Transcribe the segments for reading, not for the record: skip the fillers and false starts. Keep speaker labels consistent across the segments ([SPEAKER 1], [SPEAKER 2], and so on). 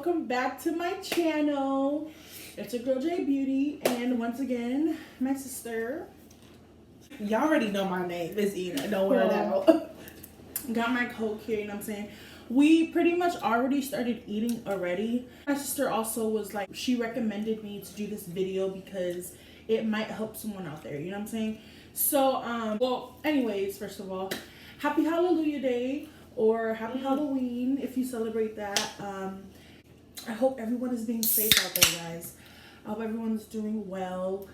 [SPEAKER 1] welcome back to my channel. It's your girl J Beauty, and once again, my sister.
[SPEAKER 2] Y'all already know my name. It's Ina. Don't worry about.
[SPEAKER 1] Got my Coke here, you know what I'm saying? We pretty much already started eating already. My sister also was like, she recommended me to do this video because it might help someone out there, you know what I'm saying? So, well, anyways, first of all, happy Hallelujah Day or happy Halloween if you celebrate that. I hope everyone is being safe out there, guys. I hope everyone's doing well.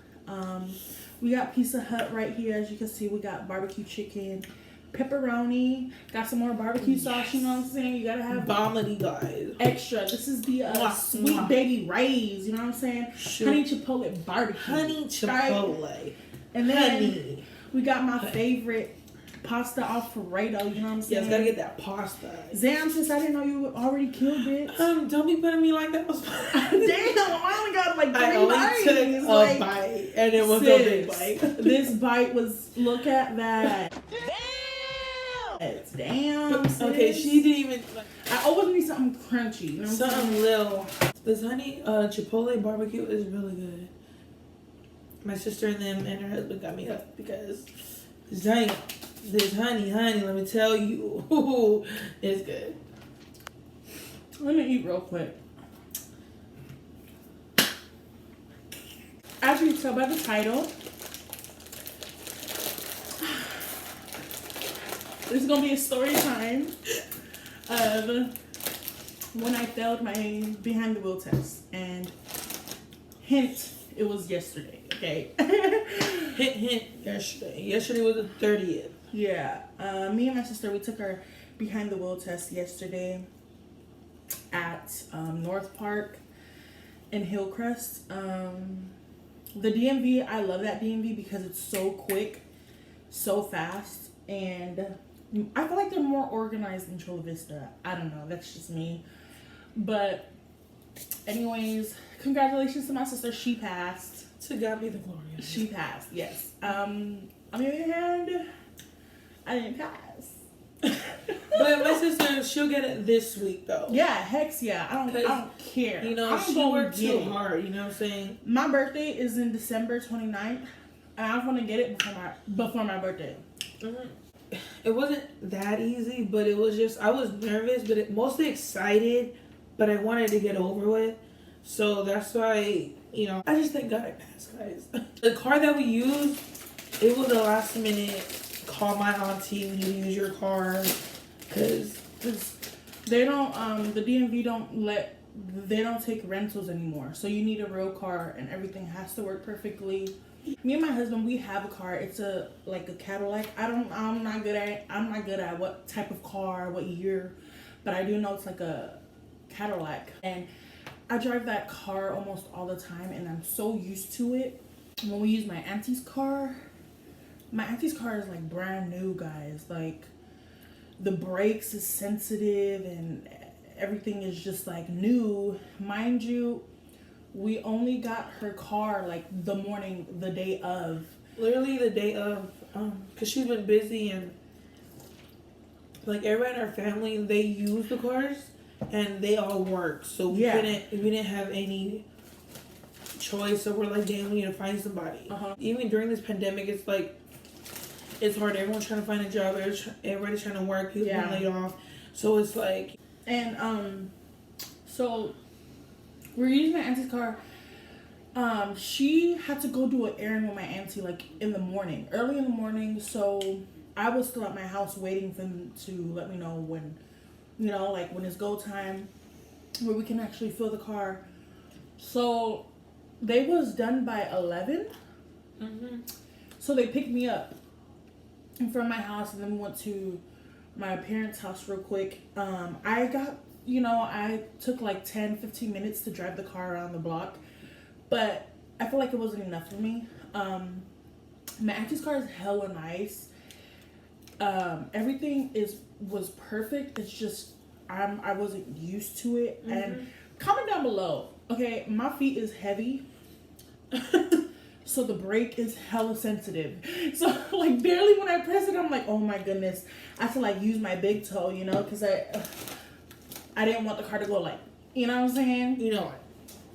[SPEAKER 1] We got Pizza Hut right here. As you can see, we got barbecue chicken, pepperoni, got some more barbecue sauce, you know what I'm saying? You gotta have
[SPEAKER 2] Vomiting, guys.
[SPEAKER 1] extra. This is the sweet baby Ray's, you know what I'm saying?
[SPEAKER 2] Sure.
[SPEAKER 1] Honey chipotle barbecue.
[SPEAKER 2] Honey chipotle. Right?
[SPEAKER 1] And then
[SPEAKER 2] honey.
[SPEAKER 1] We got my favorite pasta Alfredo, you know what I'm saying?
[SPEAKER 2] Yes, gotta get that pasta.
[SPEAKER 1] Zam, since I didn't know you already killed it.
[SPEAKER 2] Don't be putting me like that.
[SPEAKER 1] Damn, I only got like
[SPEAKER 2] I
[SPEAKER 1] three
[SPEAKER 2] only
[SPEAKER 1] bites.
[SPEAKER 2] took a
[SPEAKER 1] Like,
[SPEAKER 2] bite, and it was a big bite.
[SPEAKER 1] This bite was, look at that. Damn.
[SPEAKER 2] Okay,
[SPEAKER 1] sis.
[SPEAKER 2] she didn't even.
[SPEAKER 1] I always need something crunchy. You know what I'm
[SPEAKER 2] Something
[SPEAKER 1] saying?
[SPEAKER 2] little. This honey chipotle barbecue is really good. My sister and them and her husband got me up because this honey, let me tell you, it's good.
[SPEAKER 1] Let me eat real quick. As you can tell by the title, this is gonna be a story time of when I failed my behind the wheel test, and hint, it was yesterday. Okay.
[SPEAKER 2] Hint, yesterday. Yesterday was the 30th.
[SPEAKER 1] Yeah. Me and my sister, we took our behind the wheel test yesterday at North Park in Hillcrest. The DMV, I love that DMV because it's so quick, so fast, and I feel like they're more organized in Chula Vista. I don't know, that's just me. But anyways, congratulations to my sister. She passed.
[SPEAKER 2] To God be the glory.
[SPEAKER 1] She passed, yes. On the other hand, I didn't pass.
[SPEAKER 2] But my sister, she'll get it this week though.
[SPEAKER 1] Yeah, hex yeah. I don't care.
[SPEAKER 2] You know, she worked too hard, you know what I'm saying?
[SPEAKER 1] My birthday is in December 29th, and I want to get it before my birthday.
[SPEAKER 2] Mm-hmm. It wasn't that easy, but it was just, I was nervous, but mostly excited, but I wanted to get over with. So that's why, you know, I just thank God I passed, guys. The car that we used, it was a last minute, call my auntie when you use your car, because
[SPEAKER 1] they don't, the DMV they don't take rentals anymore. So you need a real car, and everything has to work perfectly. Me and my husband, we have a car. It's like a Cadillac. I'm not good at what type of car, what year, but I do know it's like a Cadillac, and I drive that car almost all the time, and I'm so used to it. When we use my auntie's car is like brand new, guys. Like the brakes is sensitive and everything is just like new. Mind you, we only got her car like the day of.
[SPEAKER 2] Literally the day of, because she's been busy, and like everyone in our family, they use the cars and they all work, so we didn't have any choice. So we're like, damn, we need to find somebody. Even during this pandemic, it's like, it's hard. Everyone's trying to find a job. Everybody's trying to work. People being laid off. So it's like,
[SPEAKER 1] and so we're using my auntie's car. She had to go do an errand with my auntie like early in the morning. So I was still at my house waiting for them to let me know when, you know, like when it's go time, where we can actually fill the car. So they was done by 11.
[SPEAKER 2] mm-hmm.
[SPEAKER 1] So they picked me up in front of my house, and then we went to my parents' house real quick. I took like 10-15 minutes to drive the car around the block, but I feel like it wasn't enough for me. My auntie's car is hella nice. Everything was perfect. It's just I wasn't used to it. Mm-hmm. And comment down below. Okay, my feet is heavy. So the brake is hella sensitive. So like barely when I press it, I'm like, oh my goodness. I have to like use my big toe, you know, because I didn't want the car to go like You know what I'm saying?
[SPEAKER 2] You know it.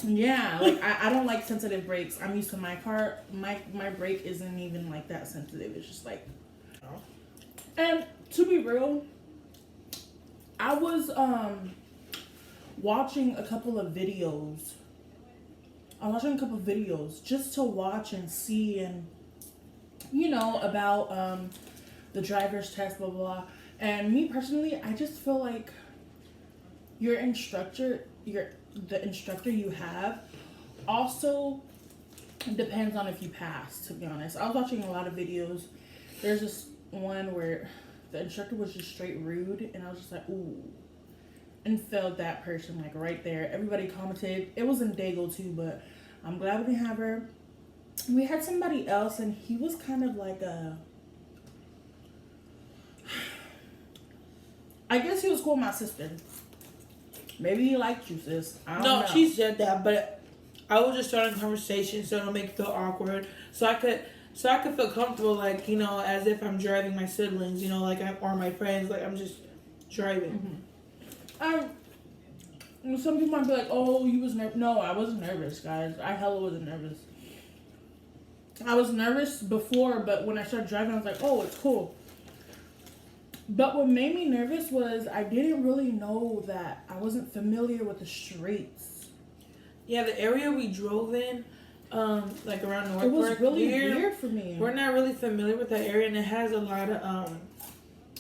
[SPEAKER 1] Yeah, like I don't like sensitive brakes. I'm used to my car. My brake isn't even like that sensitive. It's just like.
[SPEAKER 2] Oh.
[SPEAKER 1] And to be real, I was watching a couple of videos. Just to watch and see and about the driver's test, blah blah blah. And me personally, I just feel like the instructor you have also depends on if you pass, to be honest. I was watching a lot of videos. There's this one where the instructor was just straight rude, and I was just like, ooh, and failed that person like right there. Everybody commented. It was in Dago too, but I'm glad we didn't have her. We had somebody else, and he was kind of like I guess he was cool with my sister. Maybe he liked you, sis. I don't know.
[SPEAKER 2] No, she said that, but I was just starting a conversation so it'll make it feel awkward. So I could feel comfortable, like, as if I'm driving my siblings, or my friends, like I'm just driving.
[SPEAKER 1] Some people might be like, oh, you was nervous. No, I wasn't nervous, guys. I hella wasn't nervous. I was nervous before, but when I started driving, I was like, oh, it's cool. But what made me nervous was I didn't really know that I wasn't familiar with the streets.
[SPEAKER 2] Yeah, the area we drove in, like around North
[SPEAKER 1] It was
[SPEAKER 2] Park,
[SPEAKER 1] really weird for me.
[SPEAKER 2] We're not really familiar with that area, and it has a lot of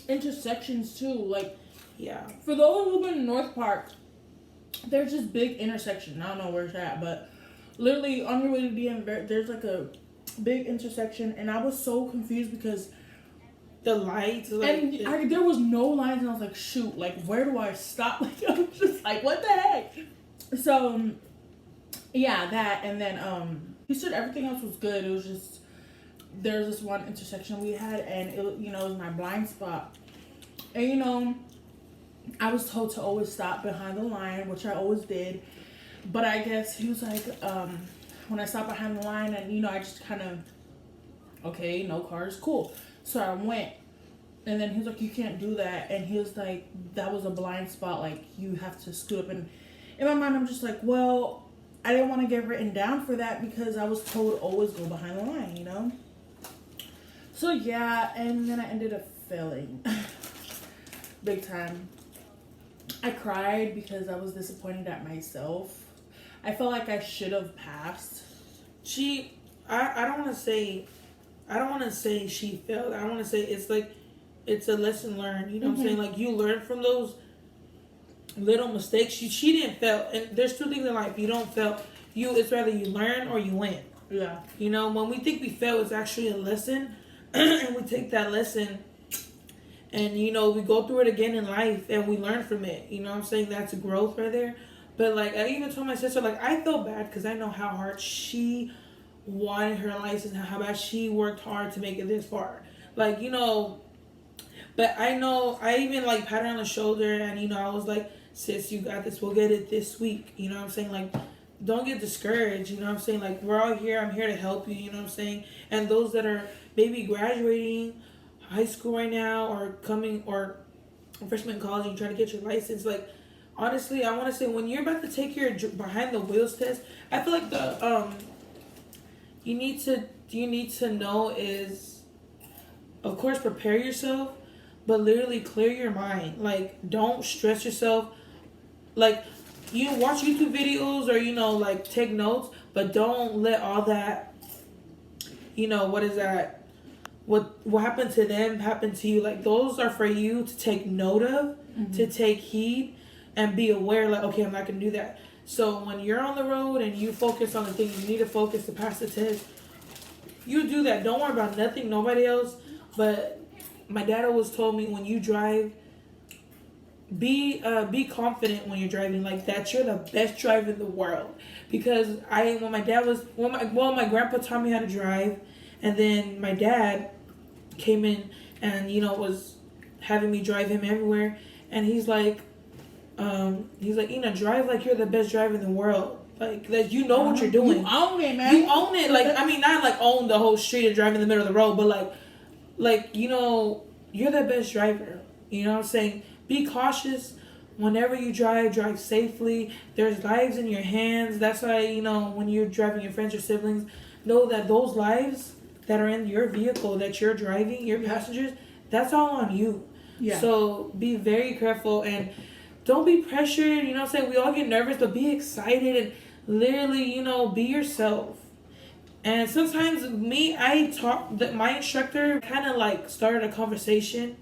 [SPEAKER 1] intersections too. Like,
[SPEAKER 2] yeah.
[SPEAKER 1] For those who've been in North Park, there's this big intersection. I don't know where it's at, but literally on your way to DMV, there's like a big intersection, and I was so confused because
[SPEAKER 2] the lights,
[SPEAKER 1] and there was no lines, and I was like, shoot, like where do I stop? Like I was just like, what the heck? So yeah, that, and then he said everything else was good. It was just there's this one intersection we had, and it was my blind spot, and I was told to always stop behind the line, which I always did, but I guess he was like, when I stopped behind the line, and I just kind of, okay, no cars, cool. So I went, and then he was like, you can't do that, and he was like, that was a blind spot, like you have to scoot up, and in my mind I'm just like, well, I didn't want to get written down for that because I was told always go behind the line, So yeah, and then I ended up failing, big time. I cried because I was disappointed at myself. I felt like I should have passed.
[SPEAKER 2] I don't want to say she failed. I want to say it's a lesson learned. You know what I'm saying? Like, you learn from those little mistakes. She didn't fail. And there's two things in life. You don't fail. It's rather you learn or you win.
[SPEAKER 1] Yeah.
[SPEAKER 2] When we think we fail, it's actually a lesson. And we take that lesson and, we go through it again in life and we learn from it. You know what I'm saying? That's growth right there. But, like, I even told my sister, like, I felt bad because I know how hard she wanted her license, how bad she worked hard to make it this far. Like, but I know, I even, like, pat her on the shoulder and, I was like, sis, you got this. We'll get it this week. You know what I'm saying? Like, don't get discouraged. You know what I'm saying? Like, we're all here. I'm here to help you. You know what I'm saying? And those that are maybe graduating high school right now or freshman in college and trying to get your license, like, honestly, I want to say when you're about to take your behind the wheels test, I feel like you need to know is, of course, prepare yourself, but literally clear your mind. Like, don't stress yourself. Like, watch YouTube videos or, like, take notes, but don't let all that, what is that? What happened to them happen to you. Like, those are for you to take note of, to take heed, and be aware, like, okay, I'm not going to do that. So when you're on the road and you focus on the things you need to focus to pass the test, you do that. Don't worry about nothing, nobody else. But my dad always told me, when you drive, be confident when you're driving, like that you're the best driver in the world. Because when my grandpa taught me how to drive, and then my dad came in and was having me drive him everywhere, and he's like, drive like you're the best driver in the world. Like, that what you're doing.
[SPEAKER 1] You own it, man.
[SPEAKER 2] You own it. Like, I mean, not like own the whole street and drive in the middle of the road, but you're the best driver. You know what I'm saying? Be cautious whenever you drive safely. There's lives in your hands. That's why, you know, when you're driving your friends or siblings, know that those lives that are in your vehicle that you're driving, your passengers, that's all on you. Yeah. So be very careful and don't be pressured. You know what I'm saying? We all get nervous, but be excited and literally, you know, be yourself. And sometimes my instructor kind of like started a conversation.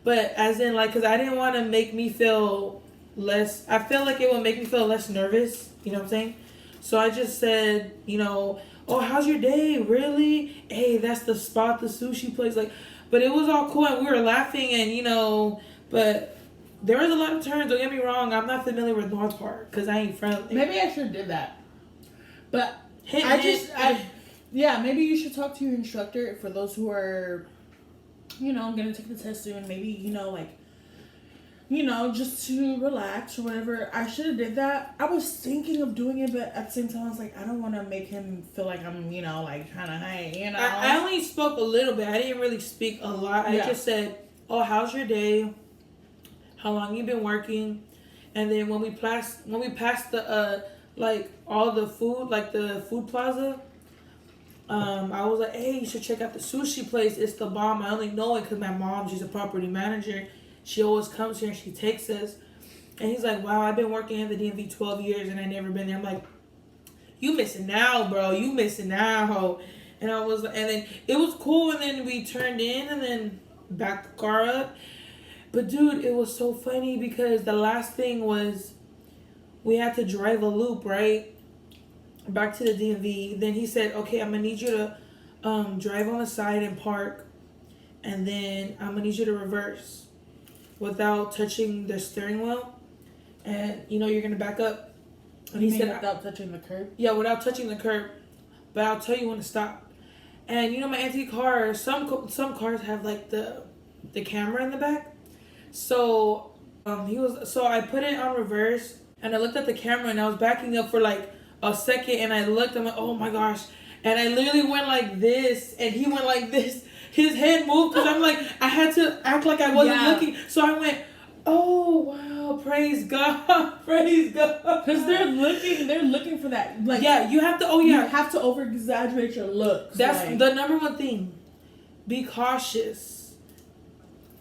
[SPEAKER 2] But as in like, because I didn't want to make me feel less, I feel like it would make me feel less nervous. You know what I'm saying? So I just said, you know, oh, how's your day? Really? Hey, that's the spot, the sushi place. Like, but it was all cool and we were laughing and, you know, but there was a lot of turns. Don't get me wrong. I'm not familiar with North Park because I ain't from.
[SPEAKER 1] Maybe I should have did that. But maybe you should talk to your instructor for those who are, you know, going to take the test soon. Maybe, you know, like, you know, just to relax or whatever. I should have did that. I was thinking of doing it, but at the same time, I was like, I don't want to make him feel like I'm, you know, like kind of high, you know.
[SPEAKER 2] I only spoke a little bit. I didn't really speak a lot. I just said, oh, how's your day? How long you been working? And then when we passed the like all the food, like the food plaza, I was like, hey, you should check out the sushi place. It's the bomb. I only know it because my mom, she's a property manager. She always comes here and she takes us. And he's like, wow, I've been working in the DMV 12 years and I never been there. I'm like, you missing out, bro. You missing out. And then it was cool. And then we turned in and then backed the car up. But dude, it was so funny because the last thing was we had to drive a loop, right? Back to the DMV. Then he said, okay, I'm going to need you to drive on the side and park. And then I'm going to need you to reverse without touching the steering wheel. And, you know, you're going to back up. And he said,
[SPEAKER 1] without touching the curb?
[SPEAKER 2] Yeah, without touching the curb. But I'll tell you when to stop. And, you know, my antique car, some cars have, like, the camera in the back. So, I put it on reverse. And I looked at the camera and I was backing up for, like, a second. And I looked, I'm like, oh, my gosh. And I literally went like this. And he went like this. His head moved because I'm like, I had to act like I wasn't looking. So I went, oh, wow, praise God, praise God.
[SPEAKER 1] Because they're looking for that. Like,
[SPEAKER 2] yeah, you have to, you
[SPEAKER 1] have to over-exaggerate your looks.
[SPEAKER 2] That's the number one thing. Be cautious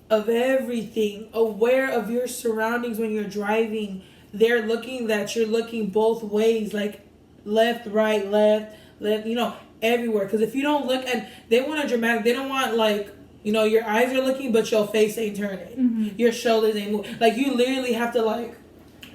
[SPEAKER 2] of everything. Aware of your surroundings when you're driving. They're looking that you're looking both ways, like left, right, left, you know, everywhere. Because if you don't look, and they want a dramatic, they don't want like, you know, your eyes are looking but your face ain't turning. Mm-hmm. Your shoulders ain't moving. Like you literally have to like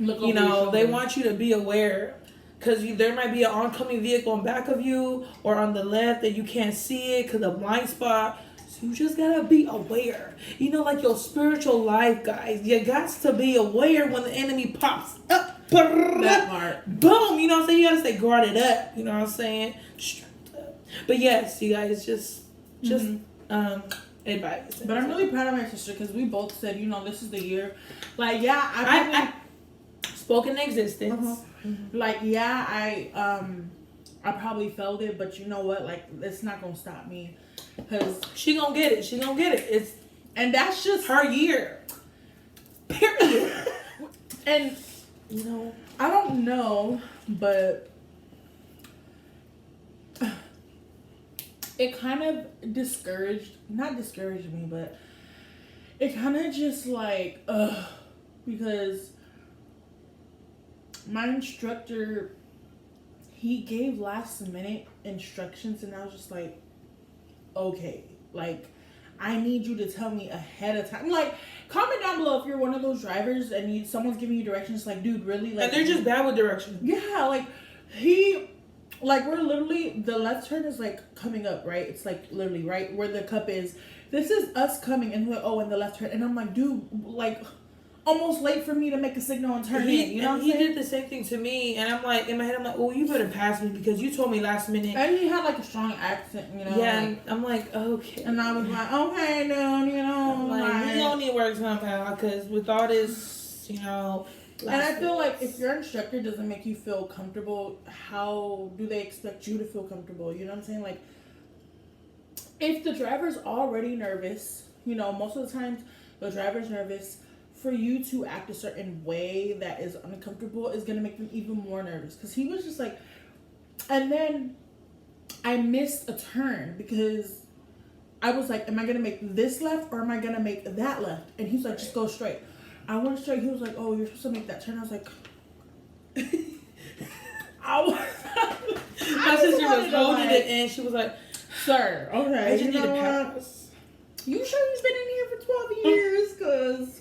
[SPEAKER 2] look, you know, they want you to be aware because there might be an oncoming vehicle in back of you or on the left that you can't see it because of blind spot. So you just gotta be aware. You know, like your spiritual life, guys. You got to be aware when the enemy pops up.
[SPEAKER 1] That part.
[SPEAKER 2] Boom. You know what I'm saying? You gotta stay guarded up. You know what I'm saying? But yes, you guys, just advice.
[SPEAKER 1] But I'm really proud of my sister because we both said, you know, this is the year. Like, yeah, I
[SPEAKER 2] spoke in existence.
[SPEAKER 1] Uh-huh. Mm-hmm. Like, yeah, I probably failed it, but you know what? Like, it's not gonna stop me because
[SPEAKER 2] she gonna get it. She gonna get it.
[SPEAKER 1] And that's just
[SPEAKER 2] her year. Period.
[SPEAKER 1] And you know, I don't know, but it kind of not discouraged me, but it kind of just like, because my instructor, he gave last minute instructions and I was just like, okay, like, I need you to tell me ahead of time. Like, comment down below if you're one of those drivers and someone's giving you directions, like, dude, really? Like,
[SPEAKER 2] and they're just bad with directions.
[SPEAKER 1] Yeah, like, we're literally, the left turn is, like, coming up, right? It's, like, literally right where the cup is. This is us coming, and and the left turn. And I'm like, dude, like, almost late for me to make a signal and turn in. You know what I'm saying?
[SPEAKER 2] He did the same thing to me. And I'm like, in my head, I'm like, oh, you better pass me because you told me last minute.
[SPEAKER 1] And he had, like, a strong accent, you know?
[SPEAKER 2] Yeah,
[SPEAKER 1] like,
[SPEAKER 2] I'm like, okay.
[SPEAKER 1] And I was like, okay, dude, you know.
[SPEAKER 2] I'm like, we don't need to work somehow because with all this, you know.
[SPEAKER 1] And I feel like if your instructor doesn't make you feel comfortable, how do they expect you to feel comfortable? You know what I'm saying? Like, if the driver's already nervous, you know, most of the times the driver's nervous for you to act a certain way that is uncomfortable is gonna make them even more nervous. Because he was just like, and then I missed a turn because I was like, am I gonna make this left or am I gonna make that left? And he's like, just go straight. I went straight. He was like, oh, you're supposed to make that turn. I was like,
[SPEAKER 2] my sister was holding it and she was like,
[SPEAKER 1] sir, okay,
[SPEAKER 2] I just need to
[SPEAKER 1] what?
[SPEAKER 2] pass.
[SPEAKER 1] You sure he's been in here for 12 years? Because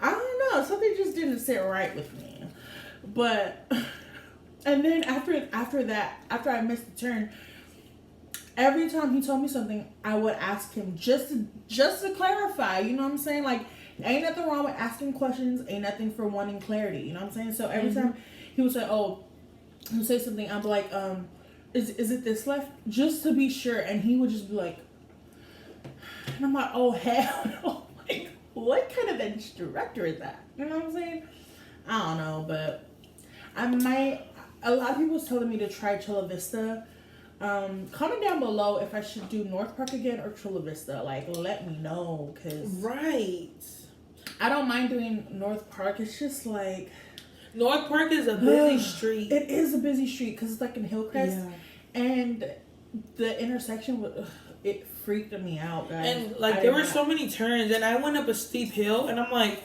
[SPEAKER 1] I don't know, something just didn't sit right with me. But, and then after that, after I missed the turn, every time he told me something, I would ask him just to clarify. You know what I'm saying? Like, ain't nothing wrong with asking questions. Ain't nothing for wanting clarity. You know what I'm saying? So every time he would say, "Oh," he would say something, I'm like, is it this left?" Just to be sure. And he would just be like, and I'm like, "Oh hell no!" Like, what kind of instructor is that? You know what I'm saying? I don't know, but I might. A lot of people was telling me to try Chula Vista. Comment down below if I should do North Park again or Chula Vista. Like, let me know, cause
[SPEAKER 2] right,
[SPEAKER 1] I don't mind doing North Park. It's just like
[SPEAKER 2] North Park is a busy street.
[SPEAKER 1] It is a busy street because it's like in Hillcrest, and the intersection it freaked me out, guys.
[SPEAKER 2] And like there were so many turns, and I went up a steep hill, and I'm like,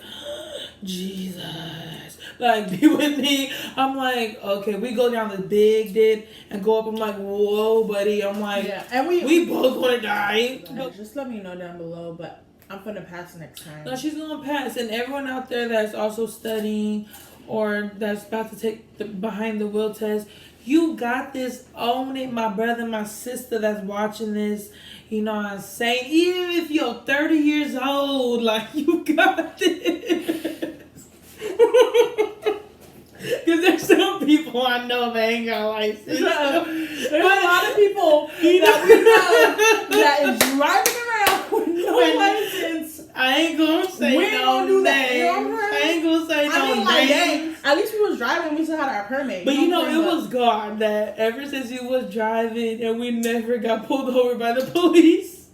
[SPEAKER 2] Jesus, like be with me. I'm like, okay, we go down the big dip and go up. I'm like, whoa, buddy. I'm like,
[SPEAKER 1] yeah, and we
[SPEAKER 2] both want to die.
[SPEAKER 1] Just let me know down below, but I'm gonna pass next time.
[SPEAKER 2] No, she's gonna pass, and everyone out there that's also studying or that's about to take the behind the wheel test, you got this. Own it, my brother, my sister that's watching this. You know what I'm saying? Even if you're 30 years old, like, you got this. Because there's some people I know that ain't got license.
[SPEAKER 1] There's a lot of people that we know that is driving around with no license.
[SPEAKER 2] I ain't gonna say
[SPEAKER 1] we don't do that.
[SPEAKER 2] names.
[SPEAKER 1] You know what I'm
[SPEAKER 2] I ain't gonna say
[SPEAKER 1] like,
[SPEAKER 2] names.
[SPEAKER 1] At least we was driving. We still had our permit.
[SPEAKER 2] But it was God that ever since you was driving and we never got pulled over by the police.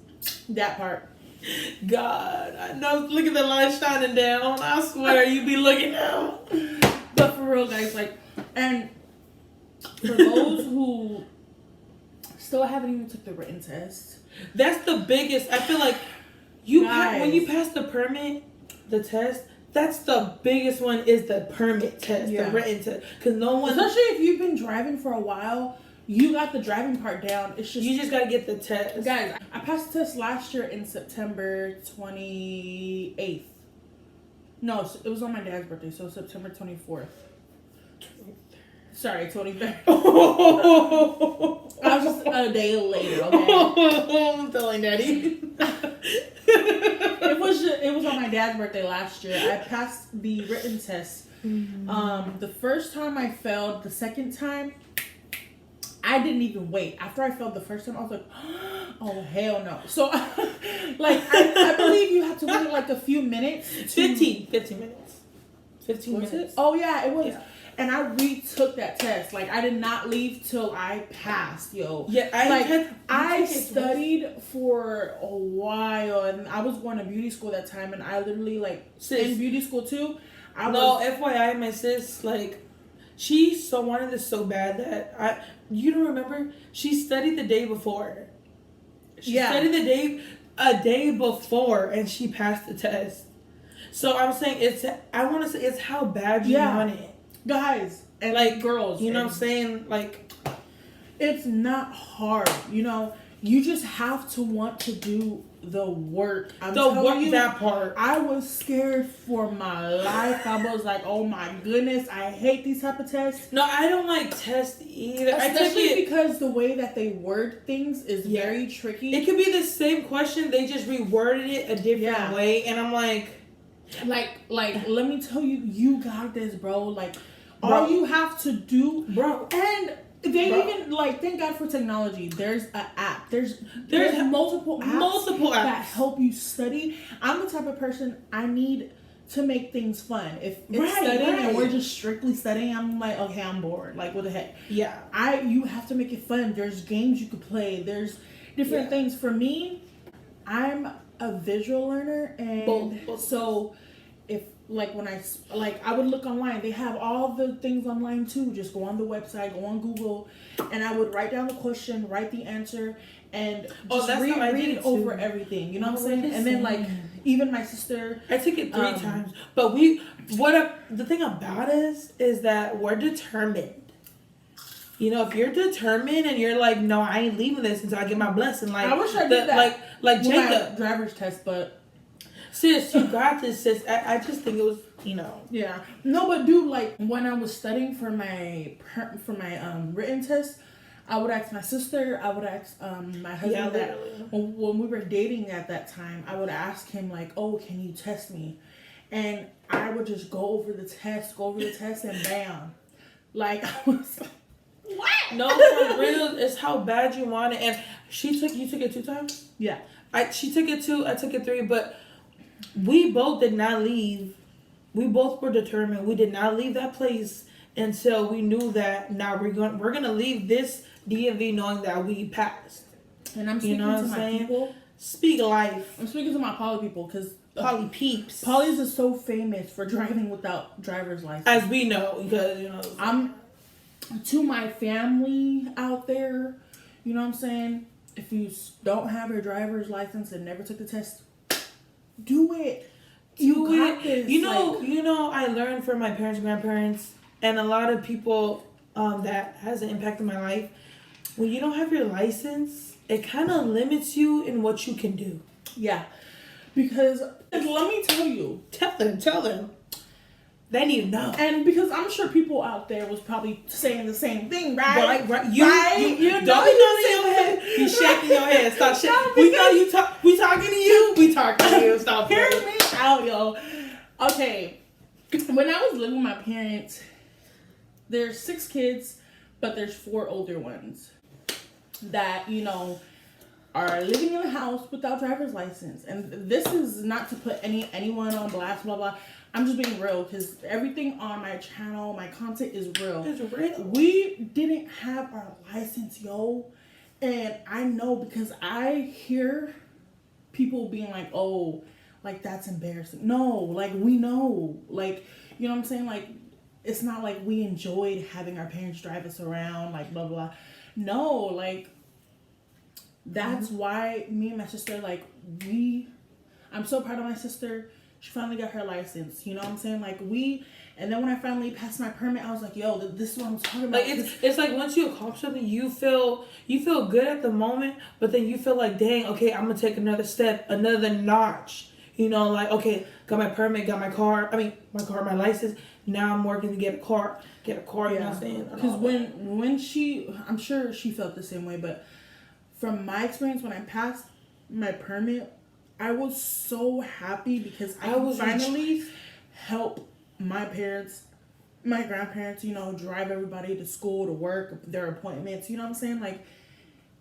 [SPEAKER 1] That part.
[SPEAKER 2] God, I know. Look at the light shining down. I swear you be looking out.
[SPEAKER 1] But for real, guys, like, and for those who still haven't even took the written test,
[SPEAKER 2] that's the biggest. I feel like when you pass the permit, the test. That's the biggest one is the permit test, the written test. Because no one,
[SPEAKER 1] especially if you've been driving for a while, you got the driving part down. It's just
[SPEAKER 2] you just gotta get the test,
[SPEAKER 1] guys. I passed the test last year in September 28th. No, it was on my dad's birthday, so September 24th. Sorry, 23rd. I was just a day later, okay?
[SPEAKER 2] I'm telling Daddy.
[SPEAKER 1] It was on my dad's birthday last year. I passed the written test. The first time I failed, the second time, I didn't even wait. After I failed the first time, I was like, oh, hell no. So, like, I believe you have to wait like a few minutes.
[SPEAKER 2] 15 minutes. 15
[SPEAKER 1] was
[SPEAKER 2] minutes.
[SPEAKER 1] It? Oh, yeah, it was.
[SPEAKER 2] Yeah.
[SPEAKER 1] And I retook that test. Like, I did not leave till I passed, yo.
[SPEAKER 2] Yeah,
[SPEAKER 1] I studied for a while, and I was going to beauty school that time, and I literally, in beauty school, too.
[SPEAKER 2] FYI, my sis, she wanted this so bad that you don't remember? She studied the day before. She studied a day before, and she passed the test. So I'm saying it's how bad you want it.
[SPEAKER 1] Guys, and girls.
[SPEAKER 2] You know what I'm saying?
[SPEAKER 1] It's not hard. You know, you just have to want to do the work.
[SPEAKER 2] That part.
[SPEAKER 1] I was scared for my life. I was like, oh my goodness, I hate these type of tests.
[SPEAKER 2] No, I don't like tests either.
[SPEAKER 1] Especially because the way that they word things is very tricky.
[SPEAKER 2] It could be the same question, they just reworded it a different way, and I'm like,
[SPEAKER 1] let me tell you, you got this, bro. All you have to do,
[SPEAKER 2] bro,
[SPEAKER 1] and they even thank God for technology. There's an app. There's multiple apps that help you study. I'm the type of person, I need to make things fun. If it's studying and we're just strictly studying, I'm like, okay, I'm bored. Like, what the heck?
[SPEAKER 2] Yeah.
[SPEAKER 1] You have to make it fun. There's games you could play. There's different things. For me, I'm a visual learner, and so if like when I would look online, they have all the things online too. Just go on the website, go on Google, and I would write down the question, write the answer, and just read over everything. You know what I'm saying? And then like even my sister,
[SPEAKER 2] I took it 3 times. But the thing about us is that we're determined. You know, if you're determined and you're like, no, I ain't leaving this until I get my blessing. Like,
[SPEAKER 1] I wish I did that.
[SPEAKER 2] Like
[SPEAKER 1] Jacob,
[SPEAKER 2] Jacob,
[SPEAKER 1] driver's test, but
[SPEAKER 2] sis, you got this, sis. I just think it was, you know.
[SPEAKER 1] Yeah. No, but dude, like when I was studying for my written test, I would ask my sister. I would ask my husband that when we were dating at that time. I would ask him like, "Oh, can you test me?" And I would just go over the test, and bam, like I was. What?
[SPEAKER 2] No, for real, it's how bad you want it. And you took it 2 times?
[SPEAKER 1] Yeah.
[SPEAKER 2] She took it 2, I took it 3, but we both did not leave. We both were determined. We did not leave that place until we knew that now we're gonna leave this DMV knowing that we passed.
[SPEAKER 1] And I'm speaking to my people.
[SPEAKER 2] Speak life.
[SPEAKER 1] I'm speaking to my poly people because
[SPEAKER 2] Poly peeps.
[SPEAKER 1] Polys is so famous for driving without driver's license.
[SPEAKER 2] As we know, because you know.
[SPEAKER 1] To my family out there, you know what I'm saying? If you don't have your driver's license and never took the test, do it. You got this.
[SPEAKER 2] You know, I learned from my parents and grandparents and a lot of people that has an impact in my life. When you don't have your license, it kind of limits you in what you can do.
[SPEAKER 1] Yeah. Because let me tell you.
[SPEAKER 2] Tell them. They need to know.
[SPEAKER 1] And because I'm sure people out there was probably saying the same thing, right?
[SPEAKER 2] Right. You don't be your head. You shaking your head. Stop shaking. We know you talk. We talking to you. We talking to you. Stop.
[SPEAKER 1] Hear me out, yo. Okay. When I was living with my parents, there's 6 kids, but there's 4 older ones that, you know, are living in a house without driver's license. And this is not to put anyone on blast, blah, blah. I'm just being real because everything on my channel, my content is real.
[SPEAKER 2] It's real.
[SPEAKER 1] We didn't have our license, yo. And I know because I hear people being like, oh, like that's embarrassing. No, like we know. Like, you know what I'm saying? Like, it's not like we enjoyed having our parents drive us around, like blah, blah. No, like, that's why me and my sister, like, I'm so proud of my sister. She finally got her license. You know what I'm saying? Like, and then when I finally passed my permit, I was like, yo, this is what I'm talking about.
[SPEAKER 2] Like, it's like once you accomplish something, you feel good at the moment, but then you feel like, dang, okay, I'm going to take another step, another notch. You know, like, okay, got my permit, got my car, my license. Now I'm working to get a car, you know what I'm saying?
[SPEAKER 1] Because when I'm sure she felt the same way, but from my experience, when I passed my permit, I was so happy because I was finally help my parents, my grandparents, you know, drive everybody to school, to work, their appointments, you know what I'm saying? Like,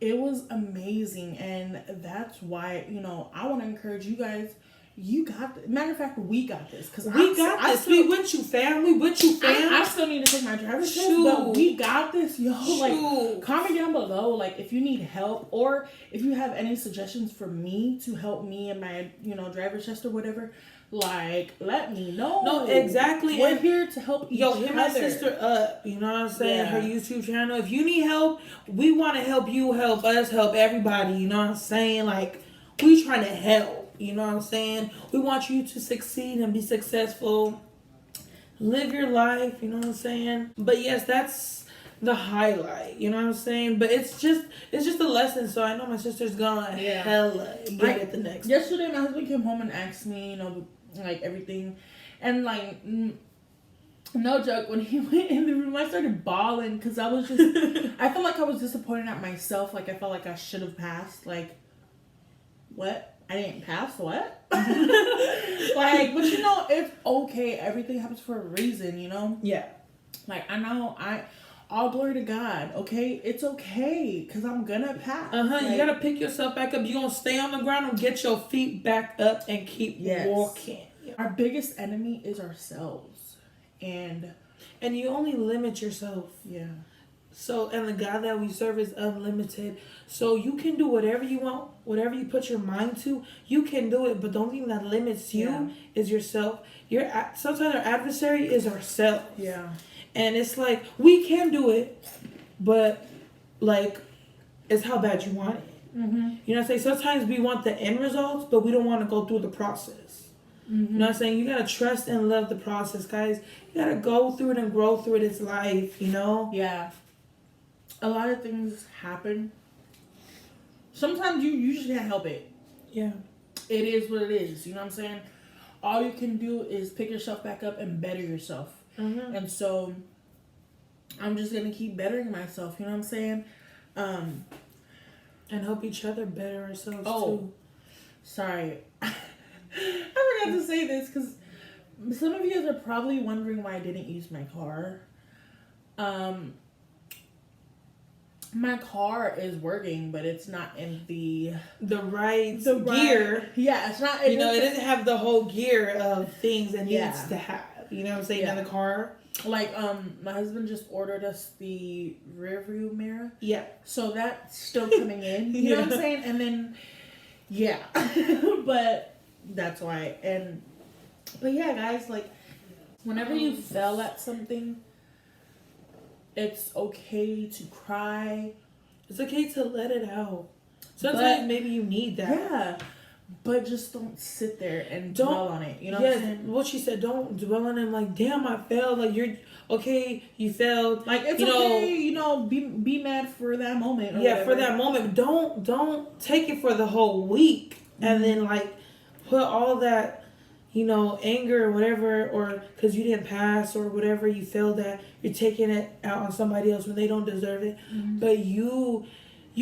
[SPEAKER 1] it was amazing. And that's why, you know, I want to encourage you guys. You got this. Matter of fact, we got this. Because
[SPEAKER 2] we got this. We with you, fam. We with you, fam.
[SPEAKER 1] I still need to take my driver's test, but we got this, yo. Like, comment down below, like, if you need help or if you have any suggestions for me to help me in my, you know, driver's test or whatever. Like, let me know.
[SPEAKER 2] No, exactly.
[SPEAKER 1] We're here to help each other.
[SPEAKER 2] Hit my sister up. You know what I'm saying?
[SPEAKER 1] Yeah.
[SPEAKER 2] Her YouTube channel. If you need help, we want to help you, help us, help everybody. You know what I'm saying? Like, we trying to help. You know what I'm saying? We want you to succeed and be successful. Live your life. You know what I'm saying? But yes, that's the highlight. You know what I'm saying? But it's just a lesson. So I know my sister's gonna hella get it the next.
[SPEAKER 1] Yesterday, my husband came home and asked me, you know, like everything, and like. No joke, when he went in the room, I started bawling because I was just, I felt like I was disappointed at myself. Like, I felt like I should have passed. Like, what? I didn't pass? What? Like, but you know, it's okay. Everything happens for a reason, you know?
[SPEAKER 2] Yeah.
[SPEAKER 1] Like, I know, all glory to God, okay? It's okay because I'm gonna pass.
[SPEAKER 2] Like, you gotta pick yourself back up. You're gonna stay on the ground and get your feet back up and keep walking.
[SPEAKER 1] Our biggest enemy is ourselves. And
[SPEAKER 2] you only limit yourself.
[SPEAKER 1] Yeah.
[SPEAKER 2] So, and the God that we serve is unlimited. So you can do whatever you want, whatever you put your mind to, you can do it. But the only thing that limits you is yourself. Sometimes our adversary is ourselves.
[SPEAKER 1] Yeah.
[SPEAKER 2] And it's like, we can do it, but like, it's how bad you want it.
[SPEAKER 1] Mm-hmm.
[SPEAKER 2] You know what I'm saying? Sometimes we want the end results, but we don't want to go through the process.
[SPEAKER 1] Mm-hmm.
[SPEAKER 2] You know what I'm saying? You gotta trust and love the process, guys. You gotta go through it and grow through it. It's life, you know?
[SPEAKER 1] Yeah. A lot of things happen. Sometimes you just can't help it.
[SPEAKER 2] Yeah.
[SPEAKER 1] It is what it is. You know what I'm saying? All you can do is pick yourself back up and better yourself.
[SPEAKER 2] Mm-hmm.
[SPEAKER 1] And so I'm just gonna keep bettering myself. You know what I'm saying?
[SPEAKER 2] And help each other better ourselves too.
[SPEAKER 1] Sorry. I forgot to say this because some of you guys are probably wondering why I didn't use my car. My car is working, but it's not in the
[SPEAKER 2] right gear.
[SPEAKER 1] Yeah, it's not.
[SPEAKER 2] It doesn't have the whole gear of things it needs to have. You know what I'm saying? In the car.
[SPEAKER 1] Like, my husband just ordered us the rear view mirror.
[SPEAKER 2] Yeah.
[SPEAKER 1] So that's still coming in. You know what I'm saying? And then, yeah. But that's why. But yeah, guys, like, whenever you fail at something, it's okay to cry.
[SPEAKER 2] It's okay to let it out. Sometimes maybe you need that.
[SPEAKER 1] Yeah. But just don't sit there and dwell on it. You know what I'm saying?
[SPEAKER 2] What she said, don't dwell on it like, damn, I failed. Like, you're okay, you failed.
[SPEAKER 1] Like, it's okay, be mad for that moment. Or whatever.
[SPEAKER 2] For that moment. Don't take it for the whole week. Mm-hmm. And then, like, put all that, anger or whatever, or because you didn't pass or whatever, you failed at, you're taking it out on somebody else when they don't deserve it. Mm-hmm. But you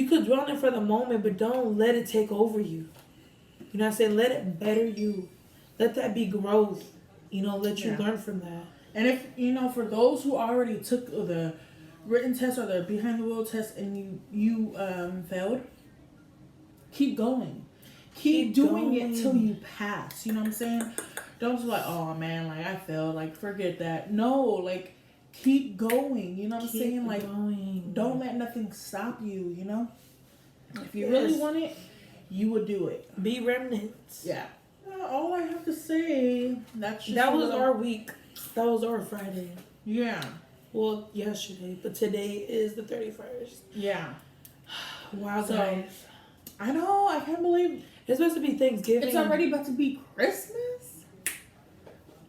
[SPEAKER 2] could dwell on it for the moment, but don't let it take over you. You know what I'm saying? Let it better you. Let that be growth. Let you learn from that.
[SPEAKER 1] And if, for those who already took the written test or the behind the wheel test and you failed, keep going. Keep doing it till you pass. You know what I'm saying? Don't just like, oh man, like I failed. Like, forget that. No, like, keep going. You know what I'm saying? Like, don't let nothing stop you, If you really want it, you would do it.
[SPEAKER 2] Be remnants.
[SPEAKER 1] Yeah. Well, all I have to say,
[SPEAKER 2] that was our week. That was our Friday.
[SPEAKER 1] Yeah.
[SPEAKER 2] Well, yesterday, but today is the 31st.
[SPEAKER 1] Yeah.
[SPEAKER 2] Wow, guys.
[SPEAKER 1] I know. I can't believe
[SPEAKER 2] it's supposed to be Thanksgiving.
[SPEAKER 1] It's already about to be Christmas.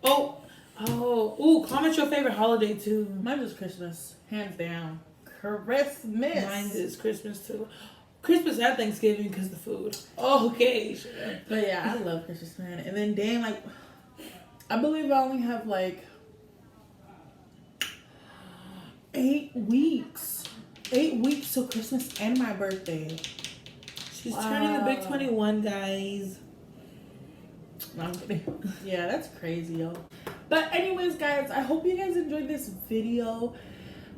[SPEAKER 2] Ooh, comment your favorite holiday too.
[SPEAKER 1] Mine is Christmas, hands down. Christmas.
[SPEAKER 2] Mine is Christmas too. Christmas and Thanksgiving because the food. Okay, sure.
[SPEAKER 1] But yeah, I love Christmas, man. And then Dan, like, I believe I only have like 8 weeks. 8 weeks till Christmas and my birthday.
[SPEAKER 2] She's turning the big 21, guys.
[SPEAKER 1] No, I'm kidding. Yeah, that's crazy, yo. But anyways, guys, I hope you guys enjoyed this video.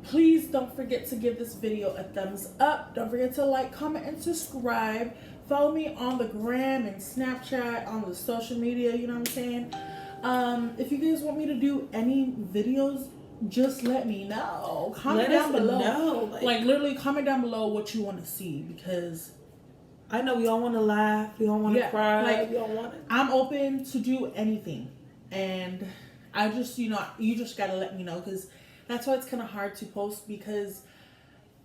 [SPEAKER 1] Please don't forget to give this video a thumbs up. Don't forget to like, comment, and subscribe. Follow me on the gram and Snapchat, on the social media, you know what I'm saying? If you guys want me to do any videos, just let me know. Comment down below. Like, literally comment down below what you want to see, because
[SPEAKER 2] I know we all want to laugh, we all want to cry,
[SPEAKER 1] like,
[SPEAKER 2] we all want to.
[SPEAKER 1] I'm open to do anything. And I just, you just got to let me know, because that's why it's kind of hard to post, because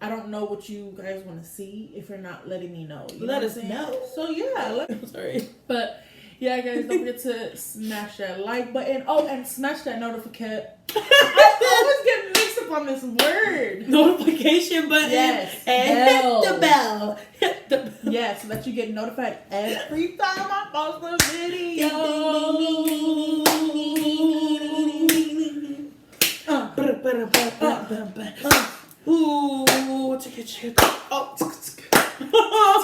[SPEAKER 1] I don't know what you guys want to see if you're not letting me know.
[SPEAKER 2] Let us know.
[SPEAKER 1] So yeah,
[SPEAKER 2] sorry.
[SPEAKER 1] But yeah, guys, don't forget to smash that like button. Oh, and smash that notification. I always get mixed up on this word.
[SPEAKER 2] Notification button.
[SPEAKER 1] Yes.
[SPEAKER 2] And hit the bell. Hit the bell.
[SPEAKER 1] Yeah, so that you get notified every time I post a video.
[SPEAKER 2] Ooh,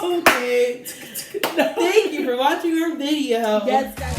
[SPEAKER 2] okay. Thank you for watching our video.
[SPEAKER 1] Yes, guys.